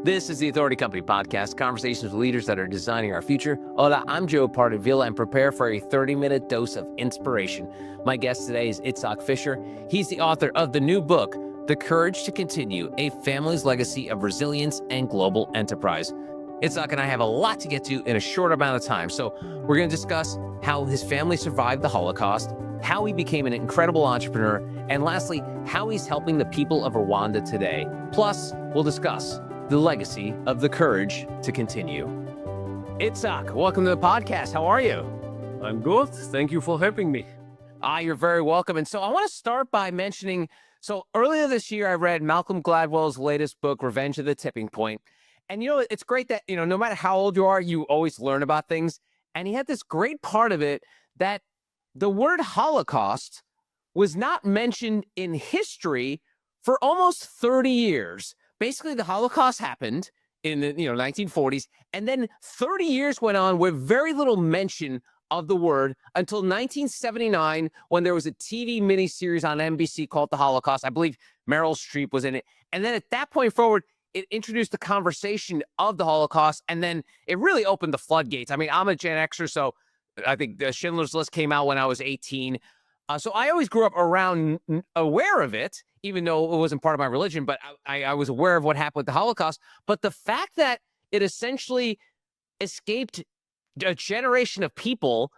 This is the Authority Company Podcast, conversations with leaders that are designing our future. Hola, I'm Joe Pardavila, and prepare for a 30-minute dose of inspiration. My guest today is Itzhak Fisher. He's the author of the new book, The Courage to Continue, A Family's Legacy of Resilience and Global Enterprise. Itzhak and I have a lot to get to in a short amount of time, so we're going to discuss how his family survived the Holocaust, how he became an incredible entrepreneur, and lastly, how he's helping the people of Rwanda today. Plus, we'll discuss the legacy of the courage to continue. Itzhak, welcome to the podcast. How are you? I'm good. Thank you for having me. You're very welcome. And so I want to start by mentioning, so earlier this year, I read Malcolm Gladwell's latest book, Revenge of the Tipping Point. And, it's great that, no matter how old you are, you always learn about things. And he had this great part of it that the word Holocaust was not mentioned in history for almost 30 years. Basically, the Holocaust happened in the 1940s, and then 30 years went on with very little mention of the word until 1979, when there was a TV miniseries on NBC called The Holocaust. I believe Meryl Streep was in it. And then at that point forward, it introduced the conversation of the Holocaust, and then it really opened the floodgates. I mean, I'm a Gen Xer, so I think the Schindler's List came out when I was 18. So I always grew up around aware of it, even though it wasn't part of my religion, but I was aware of what happened with the Holocaust. But the fact that it essentially escaped a generation of people,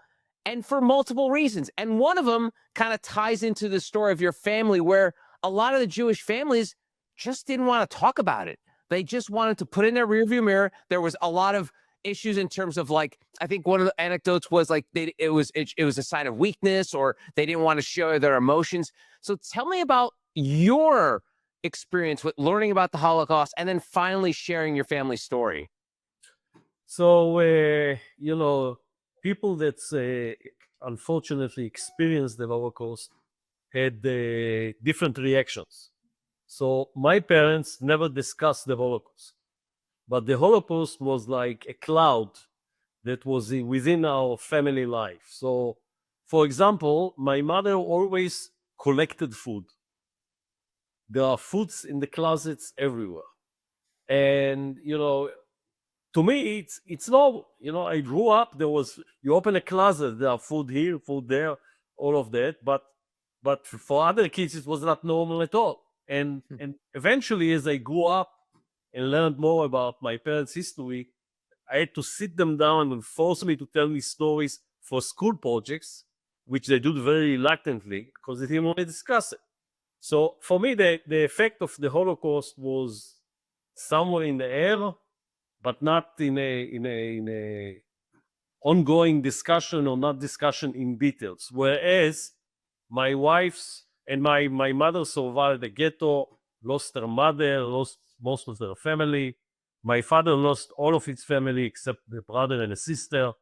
and for multiple reasons. And one of them kind of ties into the story of your family, where a lot of the Jewish families just didn't want to talk about it. They just wanted to put in their rearview mirror. There was a lot of issues in terms of, like, I think one of the anecdotes was like it was a sign of weakness, or they didn't want to show their emotions. So tell me about your experience with learning about the Holocaust and then finally sharing your family story. So, people that unfortunately experienced the Holocaust had different reactions. So my parents never discussed the Holocaust, but the Holocaust was like a cloud that was within our family life. So, for example, my mother always collected food. There are foods in the closets everywhere. And, to me, it's normal. I grew up, you open a closet, there are food here, food there, all of that. But for other kids, it was not normal at all. And eventually, as I grew up and learned more about my parents' history, I had to sit them down and force me to tell me stories for school projects, which they do very reluctantly because they didn't want to discuss it. So for me, the effect of the Holocaust was somewhere in the air, but not in a ongoing discussion, or not discussion in details. Whereas my wife's and my mother survived the ghetto, lost her mother, lost most of her family. My father lost all of his family except the brother and a sister.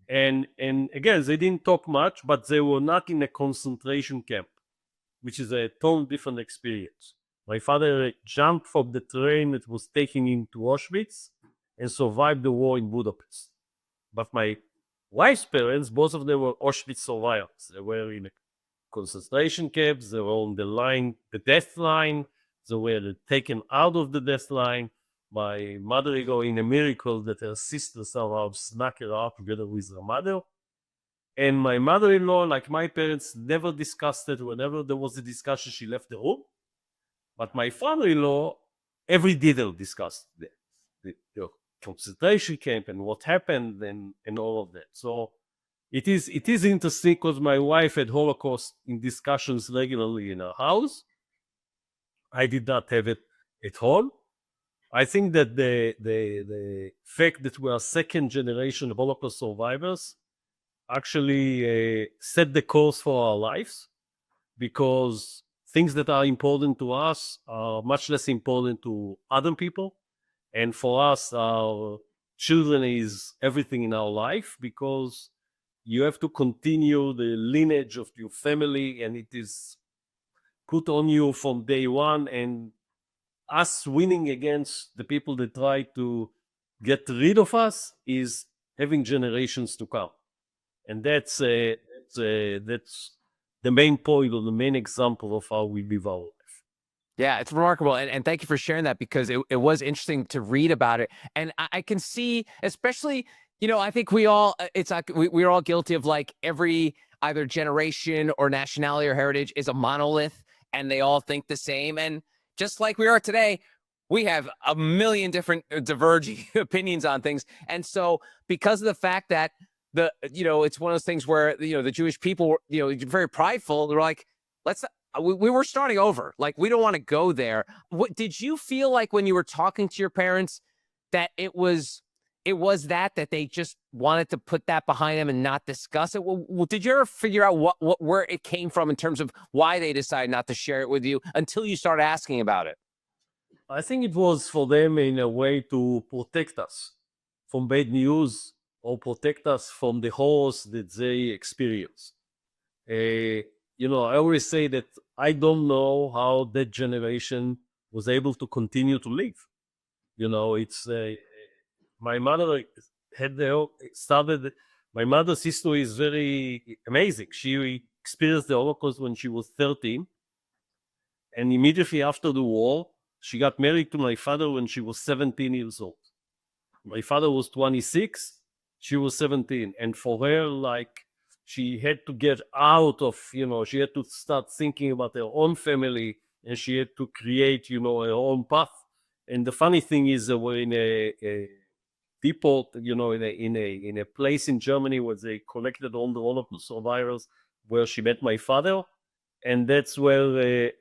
And again, they didn't talk much, but they were not in a concentration camp, which is a totally different experience. My father jumped from the train that was taking him to Auschwitz and survived the war in Budapest. But my wife's parents, both of them were Auschwitz survivors. They were in a concentration camps, they were on the line, the death line, they were taken out of the death line. My mother-in-law, in a miracle that her sister somehow snuck her out together with her mother. And my mother-in-law, like my parents, never discussed it. Whenever there was a discussion, she left the room. But my father-in-law, every detail discussed the concentration camp and what happened and all of that. So it is interesting because my wife had Holocaust in discussions regularly in her house. I did not have it at all. I think that the fact that we are second generation Holocaust survivors actually set the course for our lives, because things that are important to us are much less important to other people. And for us, our children is everything in our life, because you have to continue the lineage of your family, and it is put on you from day one. And us winning against the people that try to get rid of us is having generations to come. And that's the main point, or the main example of how we live our life. Yeah, it's remarkable. And thank you for sharing that because it was interesting to read about it. And I can see, especially, I think we all, it's like we're all guilty of like every either generation or nationality or heritage is a monolith and they all think the same. And just like we are today, we have a million different diverging opinions on things. And so, because of the fact that it's one of those things where, the Jewish people, very prideful, they're like, let's we were starting over. Like, we don't want to go there. What did you feel like when you were talking to your parents that it was that they just wanted to put that behind them and not discuss it? Well, did you ever figure out where it came from in terms of why they decided not to share it with you until you started asking about it? I think it was for them in a way to protect us from bad news or protect us from the horrors that they experience. I always say that I don't know how that generation was able to continue to live. It's my mother had started. My mother's history is very amazing. She experienced the Holocaust when she was 13, and immediately after the war, she got married to my father when she was 17 years old. My father was 26, she was 17. And for her, like, she had to get out of, she had to start thinking about her own family and she had to create, her own path. And the funny thing is, we're in a depot, in a place in Germany where they collected all of the survivors, where she met my father, and that's where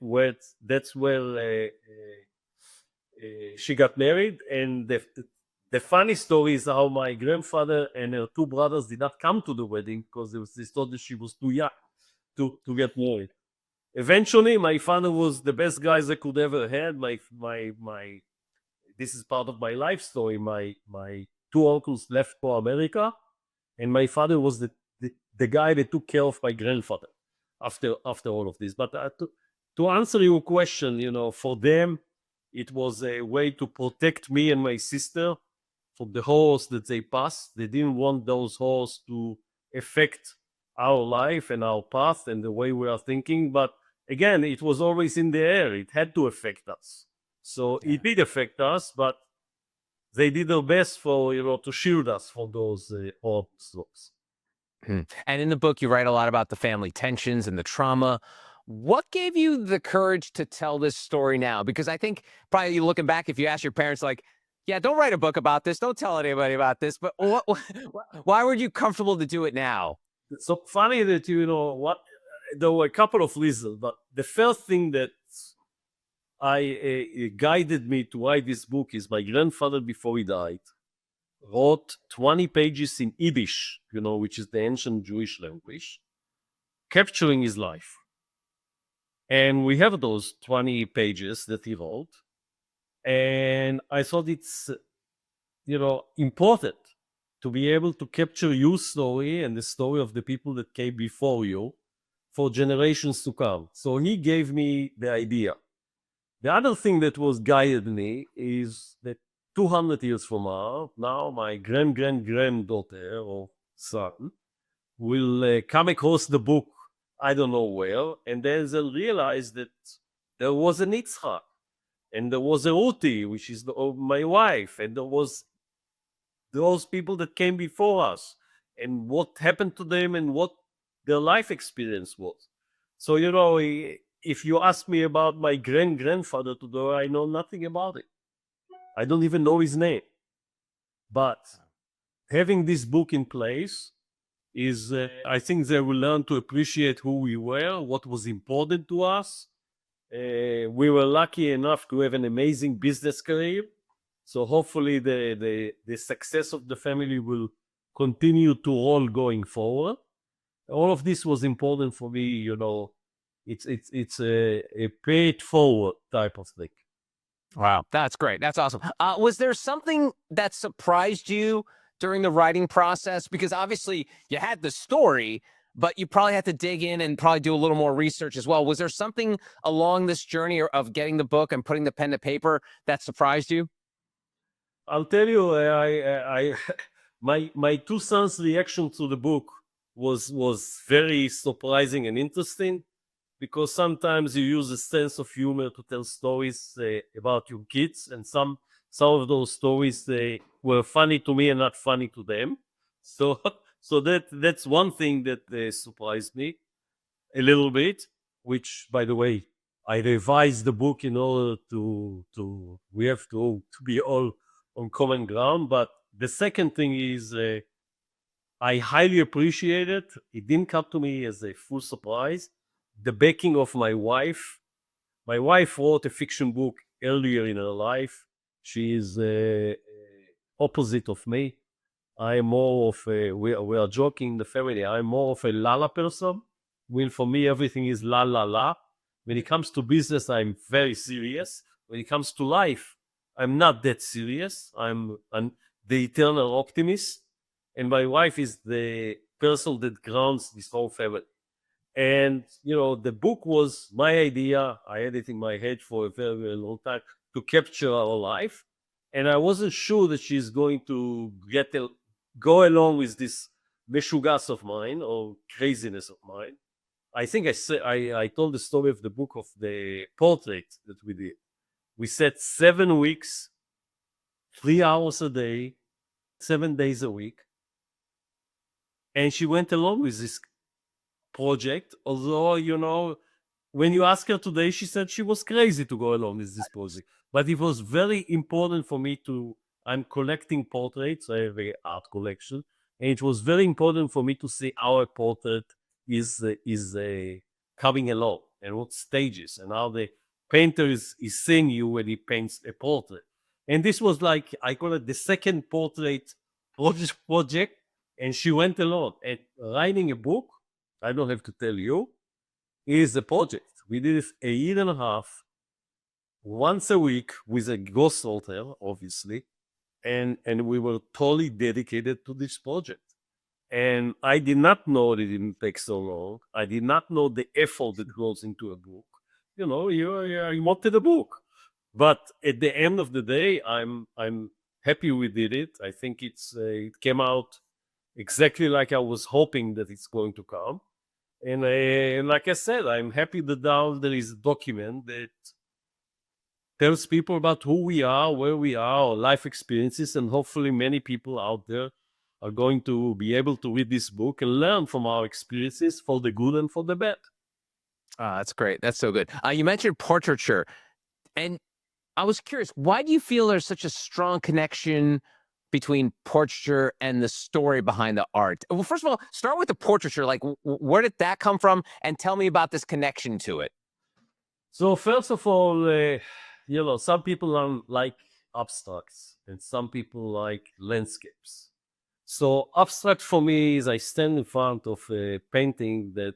she got married. And the funny story is how my grandfather and her two brothers did not come to the wedding because they thought that she was too young to get married. Eventually, my father was the best guys I could ever had. My this is part of my life story. My two uncles left for America, and my father was the guy that took care of my grandfather after all of this. But to answer your question, for them, it was a way to protect me and my sister from the horrors that they passed. They didn't want those horrors to affect our life and our path and the way we are thinking. But again, it was always in the air. It had to affect us. So Yeah. it did affect us, but they did their best for, to shield us from those horrors. And in the book, you write a lot about the family tensions and the trauma. What gave you the courage to tell this story now? Because I think probably you looking back, if you ask your parents, like, yeah, don't write a book about this, don't tell anybody about this. But why were you comfortable to do it now? It's so funny that, what, there were a couple of reasons, but the first thing that guided me to write this book is my grandfather, before he died, wrote 20 pages in Yiddish, which is the ancient Jewish language, capturing his life. And we have those 20 pages that he wrote. And I thought it's, important to be able to capture your story and the story of the people that came before you for generations to come. So he gave me the idea. The other thing that was guided me is that 200 years from now my granddaughter or son will come across the book, I don't know where, and then they'll realize that there was an Itzhak, and there was a Ruti, which is my wife, and there was those people that came before us, and what happened to them, and what their life experience was. So, if you ask me about my grandfather today, I know nothing about it. I don't even know his name. But having this book in place is, I think they will learn to appreciate who we were, what was important to us. We were lucky enough to have an amazing business career. So hopefully the success of the family will continue to roll going forward. All of this was important for me, it's a pay it forward type of thing. Wow, that's great. That's awesome. Was there something that surprised you during the writing process? Because obviously you had the story, but you probably had to dig in and probably do a little more research as well. Was there something along this journey of getting the book and putting the pen to paper that surprised you? I'll tell you, my two sons' reaction to the book was very surprising and interesting. because sometimes you use a sense of humor to tell stories about your kids, and some of those stories were funny to me and not funny to them. So so that's one thing that surprised me a little bit. Which, by the way, I revised the book in order to we have to be all on common ground. But the second thing is, I highly appreciate it. It didn't come to me as a full surprise. The backing of my wife. My wife wrote a fiction book earlier in her life. She is opposite of me. I am more of a, we are joking in the family, I'm more of a la person. When for me, everything is la la la. When it comes to business, I'm very serious. When it comes to life, I'm not that serious. I'm the eternal optimist. And my wife is the person that grounds this whole family. And, the book was my idea. I had it in my head for a very, very long time to capture our life. And I wasn't sure that she's going to go along with this meshugas of mine or craziness of mine. I think I told the story of the book of the portrait that we did. We sat 7 weeks, 3 hours a day, 7 days a week. And she went along with this project, although, when you ask her today, she said she was crazy to go along with this project. But it was very important for me I'm collecting portraits. I have an art collection. And it was very important for me to see how a portrait is coming along and what stages and how the painter is seeing you when he paints a portrait. And this was like, I call it the second portrait project. And she went along and writing a book. I don't have to tell you, is a project. We did it a year and a half, once a week with a ghost hotel, obviously, and we were totally dedicated to this project. And I did not know that it didn't take so long. I did not know the effort that goes into a book. You wanted a book, but at the end of the day, I'm happy we did it. I think it came out exactly like I was hoping that it's going to come. And like I said, I'm happy that now there is a document that tells people about who we are, where we are, our life experiences, and hopefully many people out there are going to be able to read this book and learn from our experiences for the good and for the bad. That's great. That's so good. You mentioned portraiture, and I was curious, why do you feel there's such a strong connection between portraiture and the story behind the art? Well, first of all, start with the portraiture. Like, where did that come from? And tell me about this connection to it. So first of all, some people like abstracts and some people like landscapes. So abstract for me is I stand in front of a painting that,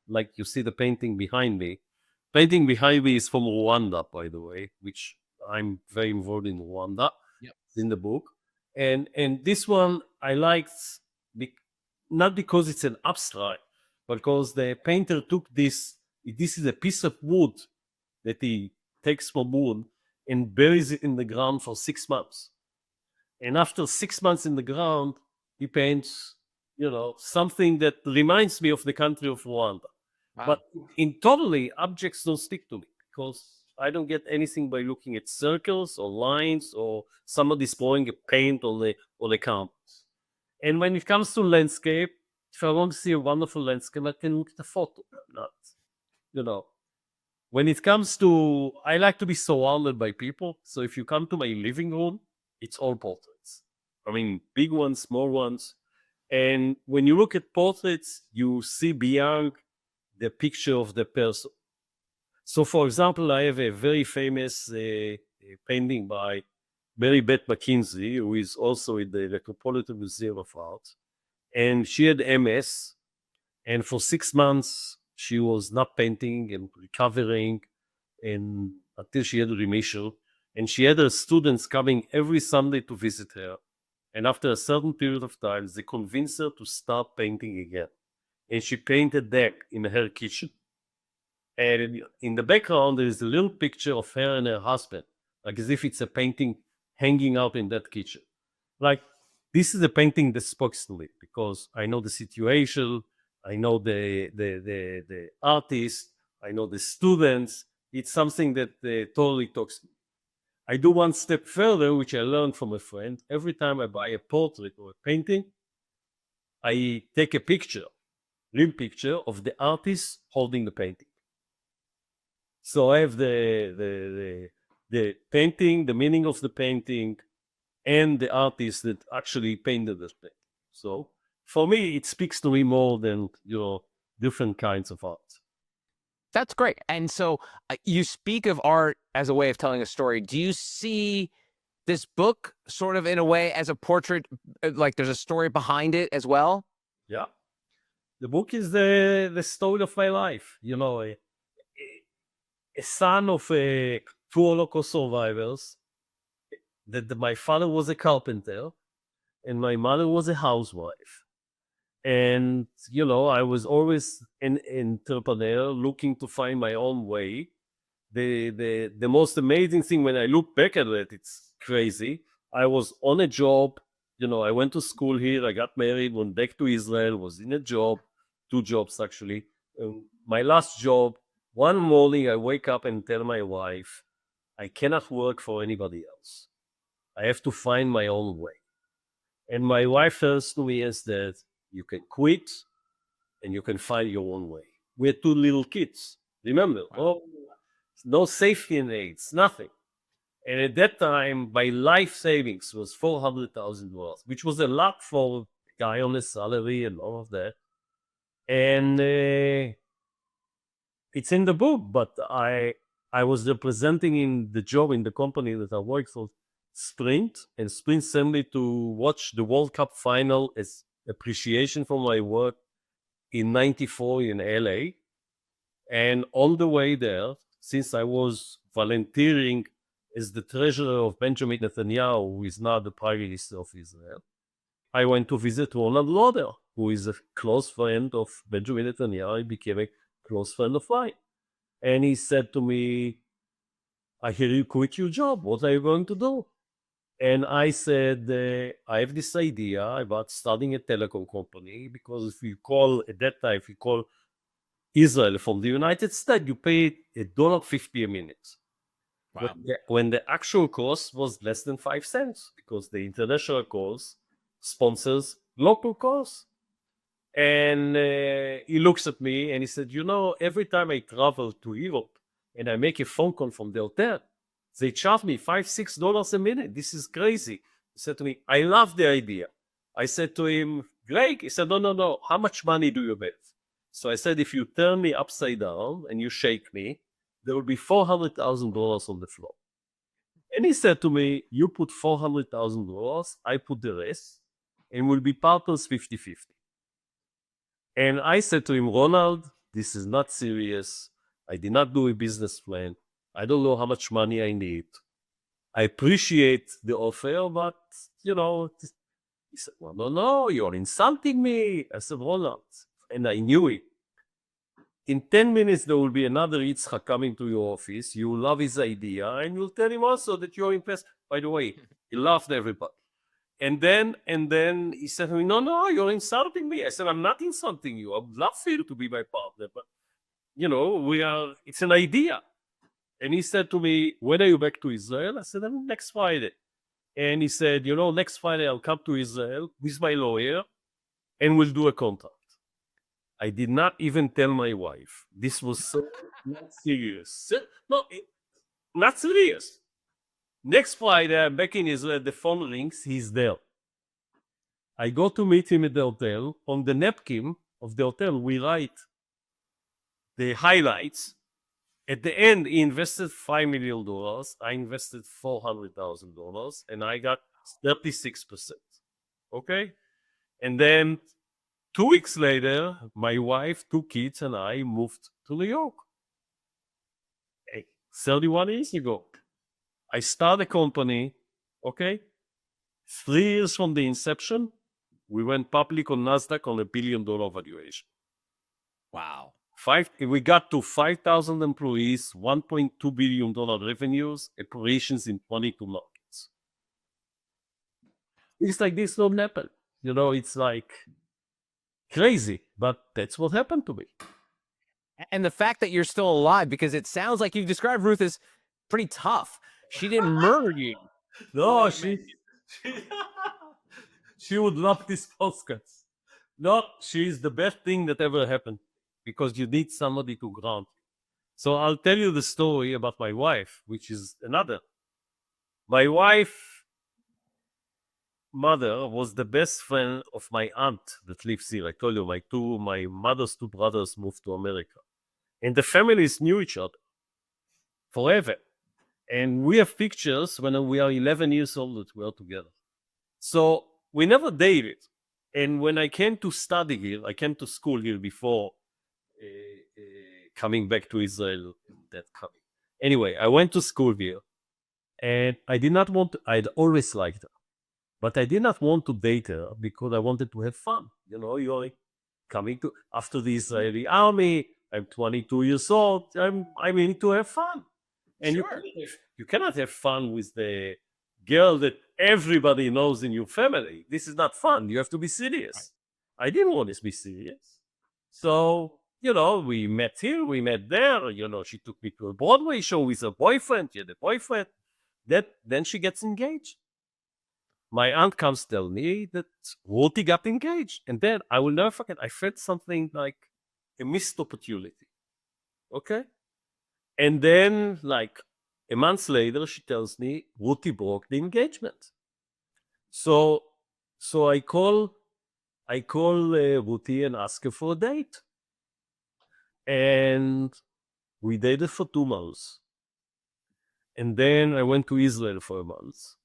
like you see the painting behind me. Painting behind me is from Rwanda, by the way, which I'm very involved in Rwanda. Yep. In the book. And this one I liked not because it's an abstract, but because the painter took this. This is a piece of wood that he takes from wood and buries it in the ground for 6 months. And after 6 months in the ground, he paints, something that reminds me of the country of Rwanda. Wow. But in totally, objects don't stick to me because I don't get anything by looking at circles or lines or somebody's pouring a paint on the canvas. And when it comes to landscape, if I want to see a wonderful landscape, I can look at the photo. Not, when it comes to, I like to be surrounded by people. So if you come to my living room, it's all portraits. I mean, big ones, small ones. And when you look at portraits, you see beyond the picture of the person. So, for example, I have a very famous painting by Mary Beth McKinsey, who is also in the Metropolitan Museum of Art. And she had MS. And for 6 months, she was not painting and recovering and until she had remission. And she had her students coming every Sunday to visit her. And after a certain period of time, they convinced her to start painting again. And she painted that in her kitchen. And in the background, there is a little picture of her and her husband, like as if it's a painting hanging out in that kitchen. Like, this is a painting that spoke to me because I know the situation, I know the artist, I know the students. It's something that totally talks to me. I do one step further, which I learned from a friend. Every time I buy a portrait or a painting, I take a picture, real picture of the artist holding the painting. So I have the painting, the meaning of the painting, and the artist that actually painted the thing. So for me, it speaks to me more than different kinds of art. That's great. And so you speak of art as a way of telling a story. Do you see this book sort of in a way as a portrait, like there's a story behind it as well? Yeah, the book is the story of my life. A son of two Holocaust survivors. That my father was a carpenter and my mother was a housewife. And I was always an entrepreneur looking to find my own way. The most amazing thing when I look back at it, it's crazy. I was on a job. I went to school here. I got married, went back to Israel, was in a job, two jobs actually. My last job, one morning I wake up and tell my wife, I cannot work for anybody else. I have to find my own way. And my wife tells to me is that you can quit and you can find your own way. We had two little kids. Remember, Wow. no safety nets, nothing. And at that time, my life savings was $400,000, which was a lot for a guy on a salary and all of that. And it's in the book, but I was representing in the job in the company that I worked for Sprint, and Sprint sent me to watch the World Cup final as appreciation for my work in '94 in LA. And on the way there, since I was volunteering as the treasurer of Benjamin Netanyahu, who is now the Prime Minister of Israel, I went to visit Ronald Lauder, who is a close friend of Benjamin Netanyahu. He became a close friend of mine. And he said to me, I hear you quit your job. What are you going to do? And I said, I have this idea about starting a telecom company because at that time, if you call Israel from the United States, you pay $1.50 a minute. Wow. When the actual cost was less than 5 cents because the international calls sponsors local calls. And he looks at me and he said, every time I travel to Europe and I make a phone call from the hotel, they charge me $5-6 a minute. This is crazy. He said to me, I love the idea. I said to him, Greg, he said, no. How much money do you bet? So I said, if you turn me upside down and you shake me, there will be $400,000 on the floor. And he said to me, you put $400,000, I put the rest, and we'll be partners 50-50. And I said to him, Ronald, this is not serious. I did not do a business plan. I don't know how much money I need. I appreciate the offer, but, he said, well, no, you're insulting me. I said, Ronald, and I knew it. In 10 minutes, there will be another Itzhak coming to your office. You will love his idea, and you'll tell him also that you're impressed. By the way, he laughed everybody. And then he said to me, no, you're insulting me. I said, I'm not insulting you. I would love for you to be my partner, but it's an idea. And he said to me, when are you back to Israel? I said, next Friday. And he said, next Friday I'll come to Israel with my lawyer and we'll do a contract. I did not even tell my wife. This was so not serious. No, not serious. Next Friday, I'm back in Israel. The phone rings. He's there. I go to meet him at the hotel. On the napkin of the hotel, we write the highlights. At the end, he invested $5 million. I invested $400,000, and I got 36%. Okay? And then 2 weeks later, my wife, 2 kids, and I moved to New York. 31 years ago. I started a company, okay? 3 years from the inception, we went public on NASDAQ on $1 billion valuation. Wow. We got to 5,000 employees, $1.2 billion revenues, operations in 22 markets. It's like this don't happen. It's like crazy, but that's what happened to me. And the fact that you're still alive, because it sounds like you described Ruth as pretty tough. She didn't murder you. No, she, she would love this podcast. No, she is the best thing that ever happened because you need somebody to ground. So I'll tell you the story about my wife, which is another. My wife mother was the best friend of my aunt that lives here. I told you my mother's two brothers moved to America. And the families knew each other forever. And we have pictures when we are 11 years old that we are together. So we never dated. And when I came to study here, I came to school here before coming back to Israel. That coming. Anyway, I went to school here, and I did not want to, I'd always liked her, but I did not want to date her because I wanted to have fun. You know, you're coming to after the Israeli army. I'm 22 years old. I need to have fun, and Sure. you cannot have fun with the girl that everybody knows in your family. This is not fun. You have to be serious. I didn't want to be serious. So, we met here, we met there. She took me to a Broadway show with a boyfriend. She had a boyfriend. Then she gets engaged. My aunt comes tell me that Ruti got engaged. And then I will never forget, I felt something like a missed opportunity. Okay? And then, like, a month later, she tells me Ruti broke the engagement. So I call Ruti and ask her for a date. And we dated for 2 months. And then I went to Israel for a month.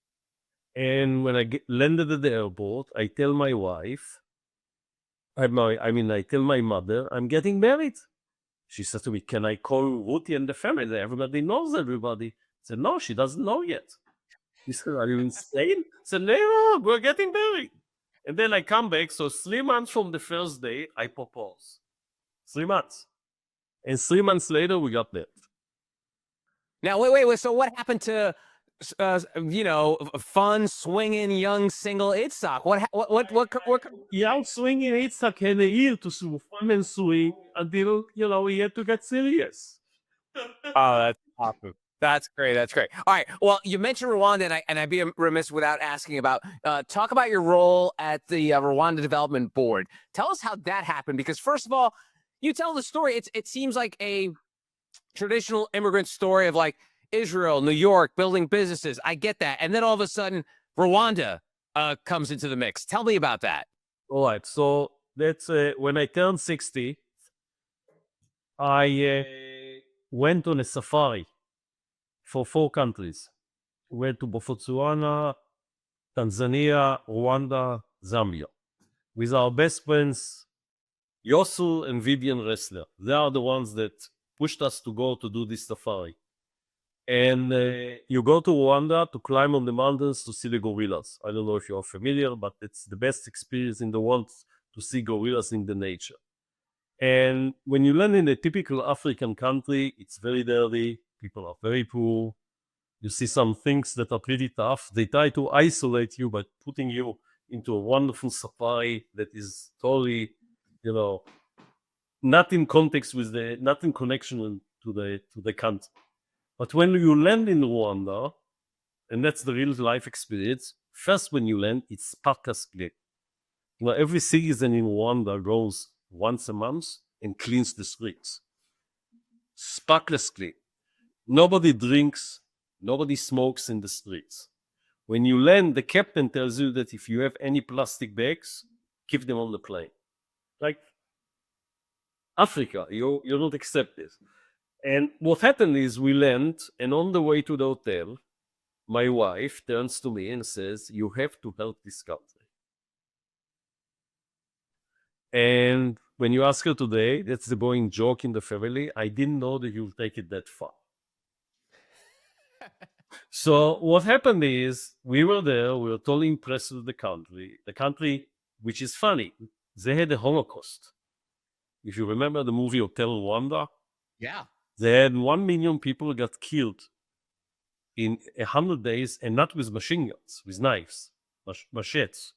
And when I landed at the airport, I tell my wife, I tell my mother, I'm getting married. She said to me, can I call Ruti and the family? Everybody knows everybody. I said, no, she doesn't know yet. She said, are you insane? I said, no, we're getting married. And then I come back. So 3 months from the first day, I propose. 3 months. And 3 months later, we got married. Now, wait. So what happened to, fun, swinging, young, single Itzhak? What? Young swinging Itzhak had a year to fun and swing until, he had to get serious. Oh, that's awesome. That's great. That's great. All right. Well, you mentioned Rwanda, and I'd be remiss without asking about talk about your role at the Rwanda Development Board. Tell us how that happened, because first of all, you tell the story. It seems like a traditional immigrant story of like Israel, New York, building businesses. I get that, and then all of a sudden, Rwanda comes into the mix. Tell me about that. All right. So that's when I turned 60, I went on a safari for 4 countries. Went to Botswana, Tanzania, Rwanda, Zambia, with our best friends, Yosu and Vivian Ressler. They are the ones that pushed us to go to do this safari. And you go to Rwanda to climb on the mountains to see the gorillas. I don't know if you're familiar, but it's the best experience in the world to see gorillas in the nature. And when you land in a typical African country, it's very dirty. People are very poor. You see some things that are pretty tough. They try to isolate you by putting you into a wonderful safari that is totally, not in context with not in connection to the country. But when you land in Rwanda, and that's the real life experience, first when you land, it's sparkles clean. Every citizen in Rwanda goes once a month and cleans the streets. Sparkles clean. Nobody drinks, nobody smokes in the streets. When you land, the captain tells you that if you have any plastic bags, keep them on the plane. Like Africa, you're not accepted. And what happened is we land, and on the way to the hotel, my wife turns to me and says, you have to help this country. And when you ask her today, that's the going joke in the family. I didn't know that you'll take it that far. So what happened is we were there, we were totally impressed with the country, which is funny. They had a Holocaust. If you remember the movie Hotel Rwanda, Yeah. they had 1 million people got killed in 100 days, and not with machine guns, with knives, machetes.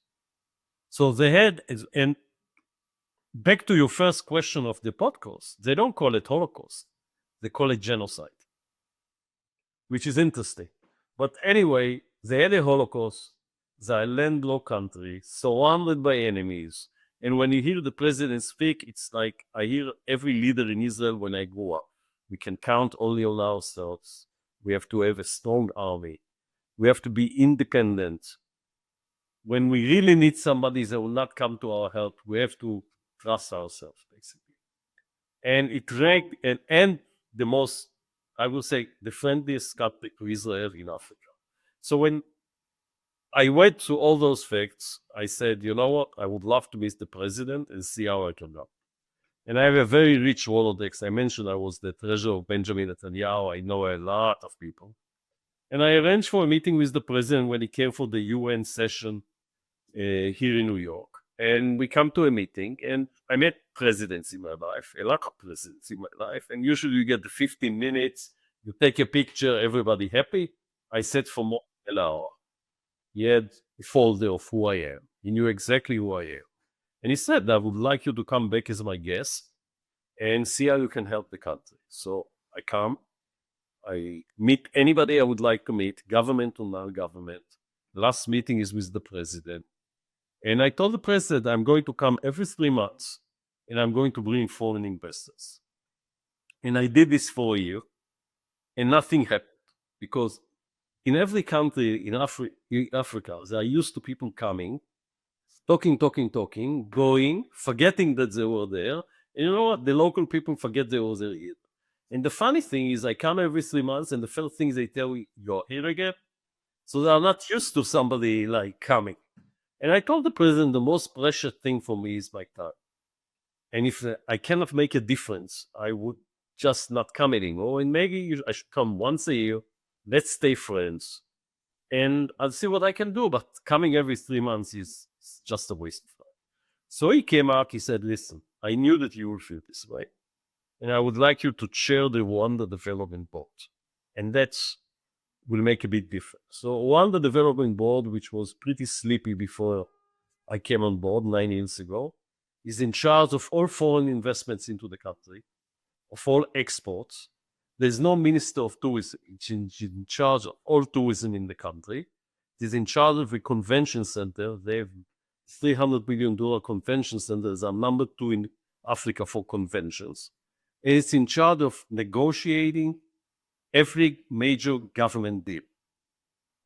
So they had, and back to your first question of the podcast, they don't call it Holocaust. They call it genocide, which is interesting. But anyway, they had a Holocaust. They're a landlocked country, surrounded by enemies. And when you hear the president speak, it's like I hear every leader in Israel when I grow up. We can count only on ourselves. We have to have a strong army. We have to be independent. When we really need somebody that will not come to our help, we have to trust ourselves, basically. And it ranked and the most, I will say, the friendliest country to Israel in Africa. So when I went through all those facts, I said, you know what, I would love to meet the president and see how I can help. And I have a very rich Rolodex. I mentioned I was the treasurer of Benjamin Netanyahu. I know a lot of people. And I arranged for a meeting with the president when he came for the UN session here in New York. And we come to a meeting, and I met presidents in my life, a lot of presidents in my life. And usually you get the 15 minutes, you take a picture, everybody happy. I sat for more than an hour. He had a folder of who I am. He knew exactly who I am. And he said, I would like you to come back as my guest and see how you can help the country. So I come, I meet anybody I would like to meet, government or non-government. Last meeting is with the president. And I told the president I'm going to come every 3 months and I'm going to bring foreign investors. And I did this for a year and nothing happened because in every country in Africa, they are used to people coming, talking, going, forgetting that they were there. And you know what? The local people forget they were there either. And the funny thing is I come every 3 months and the first thing they tell me, you're here again. So they are not used to somebody like coming. And I told the president the most precious thing for me is my time. And if I cannot make a difference, I would just not come anymore. And maybe I should come once a year. Let's stay friends. And I'll see what I can do. But coming every 3 months is just a waste of time. So he came out, he said, listen, I knew that you would feel this way. And I would like you to chair the Rwanda Development Board. And that's will make a big difference. So Rwanda Development Board, which was pretty sleepy before I came on board 9 years ago, is in charge of all foreign investments into the country, of all exports. There's no minister of tourism. It's in charge of all tourism in the country. It is in charge of a convention center. They have $300 billion convention centers are number 2 in Africa for conventions. And it's in charge of negotiating every major government deal.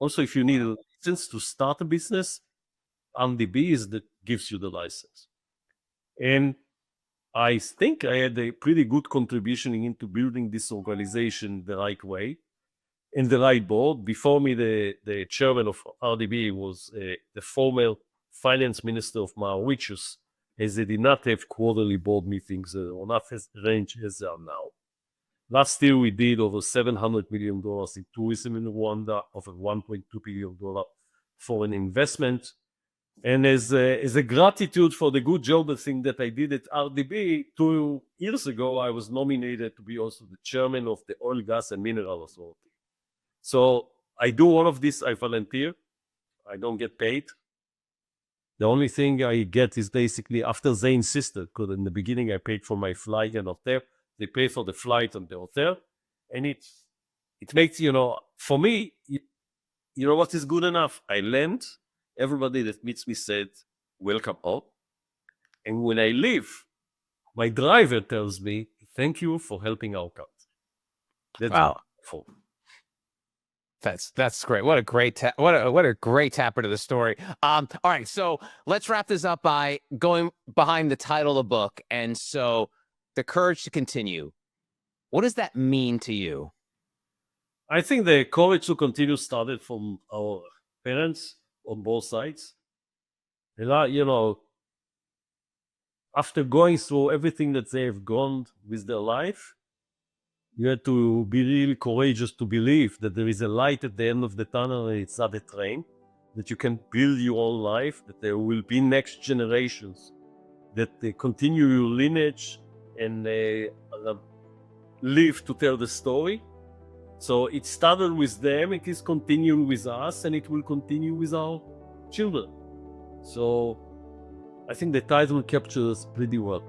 Also, if you need a license to start a business, RDB is that gives you the license. And I think I had a pretty good contribution into building this organization the right way, in the right board. Before me, the chairman of RDB was the former finance minister of Mauritius, as they did not have quarterly board meetings or not as arranged as they are now. Last year, we did over $700 million in tourism in Rwanda, over $1.2 billion for an investment. And as a gratitude for the good job, I think that I did at RDB, 2 years ago, I was nominated to be also the chairman of the Oil, Gas, and Mineral Authority. So I do all of this, I volunteer. I don't get paid. The only thing I get is basically after they insisted, because in the beginning I paid for my flight and hotel. They pay for the flight and the hotel. And it makes, for me, you know what is good enough? I land, everybody that meets me said, welcome home. And when I leave, my driver tells me, thank you for helping our country. That's wow. wonderful. That's great. What a great what a great tapper to the story. All right, so let's wrap this up by going behind the title of the book. And so, The Courage to Continue. What does that mean to you? I think the courage to continue started from our parents on both sides. After going through everything that they have gone with their life, you have to be really courageous to believe that there is a light at the end of the tunnel and it's not a train, that you can build your own life, that there will be next generations, that they continue your lineage and live to tell the story. So it started with them, it is continuing with us, and it will continue with our children. So I think the title captures pretty well.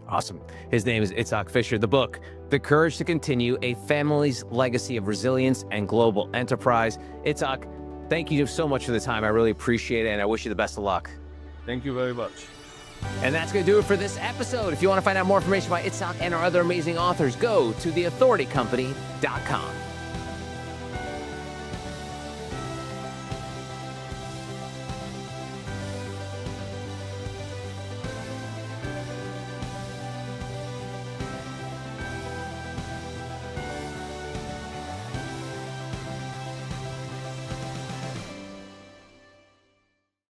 Awesome. His name is Itzhak Fisher. The book, The Courage to Continue, A Family's Legacy of Resilience and Global Enterprise. Itzhak, thank you so much for the time. I really appreciate it, and I wish you the best of luck. Thank you very much. And that's going to do it for this episode. If you want to find out more information about Itzhak and our other amazing authors, go to theauthoritycompany.com.